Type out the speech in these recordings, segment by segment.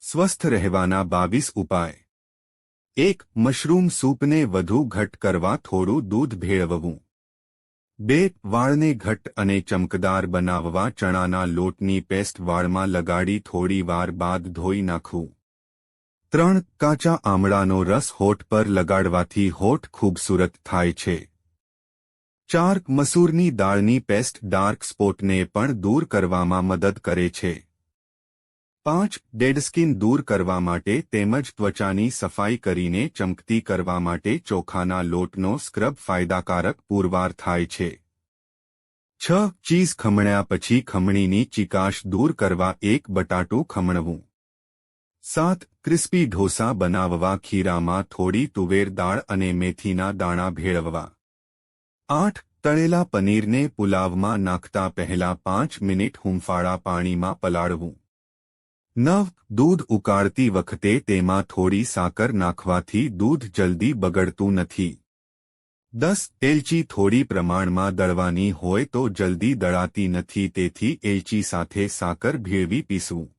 સ્વસ્થ રહેવાના 22 ઉપાય। 1. મશરૂમ સૂપને વધુ ઘટ્ટ કરવા થોડું દૂધ ભેળવવું। 2. વાળને ઘટ્ટ અને ચમકદાર બનાવવા ચણાના લોટની પેસ્ટ વાળમાં લગાડી થોડી વાર બાદ ધોઈ નાખવું। 3. કાચા આમળાનો રસ હોઠ પર લગાડવાથી હોઠ ખૂબસૂરત થાય છે। 4. મસૂરની દાળની પેસ્ટ ડાર્ક સ્પોટને પણ દૂર કરવામાં મદદ કરે છે। 5. ડેડ સ્કિન દૂર કરવા માટે તેમજ ત્વચાની સફાઈ કરીને ચમકતી કરવા માટે ચોખાના લોટનો સ્ક્રબ ફાયદાકારક પુરવાર થાય છે। 6. ચીઝ ખમણ્યા પછી ખમણીની ચીકાશ દૂર કરવા એક બટાટું ખમણવું। 7. ક્રિસ્પી ઢોસા બનાવવા ખીરામાં થોડી તુવેર દાળ અને મેથીના દાણા ભેળવવા। 8. તળેલા પનીરને પુલાવમાં નાખતા પહેલા 5 મિનિટ હૂંફાળા પાણીમાં પલાળવું। 9. દૂધ ઉકાળતી વખતે તેમાં થોડી સાકર નાખવાથી દૂધ જલ્દી બગડતું નથી। 10. એલચી થોડી પ્રમાણમાં દળવાની હોય તો જલ્દી દળાતી નથી તેથી એલચી સાથે સાકર ભેળવી પીસવું।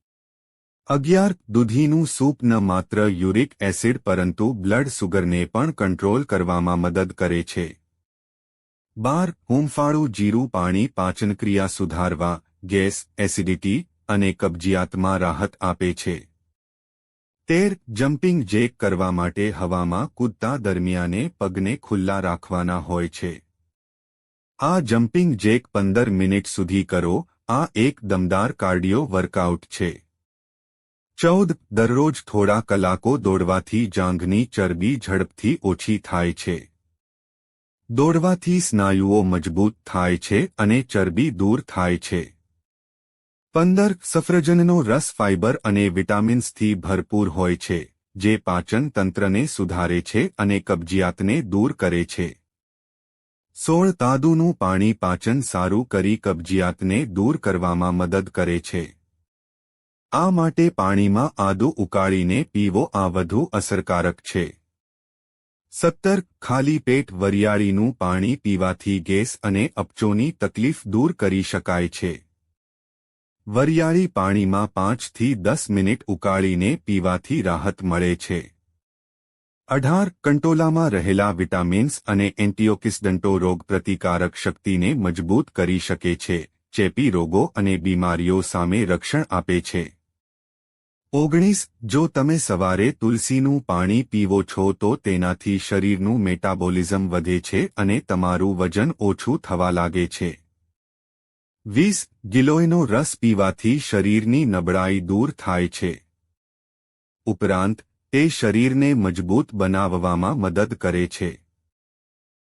11. દૂધીનું સૂપ ન માત્ર યુરિક એસિડ પરંતુ બ્લડ સુગરને પણ કંટ્રોલ કરવામાં મદદ કરે છે। 12. હૂંફાળું જીરું પાણી પાચનક્રિયા સુધારવા, ગેસ, એસિડિટી અને કબજિયાતમાં રાહત આપે છે। 13. જમ્પિંગ જેક કરવા માટે હવામાં કૂદતા દરમિયાને પગને ખુલ્લા રાખવાના હોય છે। આ જમ્પિંગ જેક 15 મિનિટ સુધી કરો। આ એક દમદાર કાર્ડિયો વર્કઆઉટ છે। 14. દરરોજ થોડા કલાકો દોડવાથી જાંઘની ચરબી ઝડપથી ઓછી થાય છે। દોડવાથી સ્નાયુઓ મજબૂત થાય છે અને ચરબી દૂર થાય છે। 15. સફરજનનો રસ ફાઇબર અને વિટામિન્સથી ભરપૂર હોય છે જે પાચન તંત્રને સુધારે છે અને કબજિયાતને દૂર કરે છે। 16. તાદુનું પાણી પાચન સારું કરી કબજિયાતને દૂર કરવામાં મદદ કરે છે। આ માટે પાણીમાં આદુ ઉકાળીને પીવો આ વધુ અસરકારક છે। 17. ખાલી પેટ વરિયાળીનું પાણી પીવાથી ગેસ અને અપચોની તકલીફ દૂર કરી શકાય છે। વરિયાળી પાણીમાં 5 થી 10 મિનિટ ઉકાળીને પીવાથી રાહત મળે છે। 18. કંટોલામાં રહેલા વિટામિન્સ અને એન્ટીઓક્સિડન્ટો રોગપ્રતિકારક શક્તિને મજબૂત કરી શકે છે, ચેપી રોગો અને બીમારીઓ સામે રક્ષણ આપે છે। 19. જો તમે સવારે તુલસીનું પાણી પીવો છો તો તેનાથી શરીરનું મેટાબોલિઝમ વધે છે અને તમારું વજન ઓછું થવા લાગે છે। 20. ગિલોયનો રસ પીવાથી શરીરની નબળાઈ દૂર થાય છે। ઉપરાંત તે શરીરને મજબૂત બનાવવામાં મદદ કરે છે।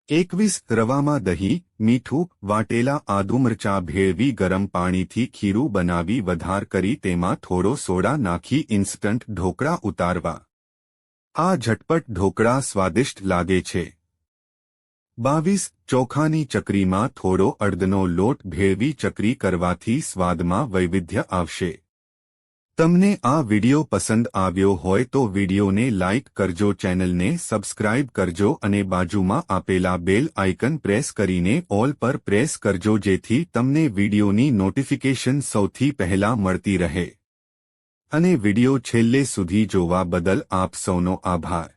21. રવામાં દહીં, મીઠું, વાટેલા આદુ મરચાં ભેળવી ગરમ પાણીથી ખીરું બનાવી વઘાર કરી તેમાં થોડો સોડા નાખી ઇન્સ્ટન્ટ ઢોકળા ઉતારવા। આ ઝટપટ ઢોકળા સ્વાદિષ્ટ લાગે છે। 22. ચોખાની ચકરીમાં થોડો અડદનો લોટ ભેળવી ચકરી કરવાથી સ્વાદમાં વૈવિધ્ય આવશે। તમને આ વિડિયો પસંદ આવ્યો હોય તો વિડિયોને લાઇક કરજો, ચેનલને સબસ્ક્રાઇબ કરજો અને બાજુમાં આપેલા બેલ આઇકન પ્રેસ કરીને ઓલ પર પ્રેસ કરજો જેથી તમને વિડિયોની નોટિફિકેશન સૌથી પહેલા મળતી રહે। અને વિડિયો છેલ્લે સુધી જોવા બદલ આપ સૌનો આભાર।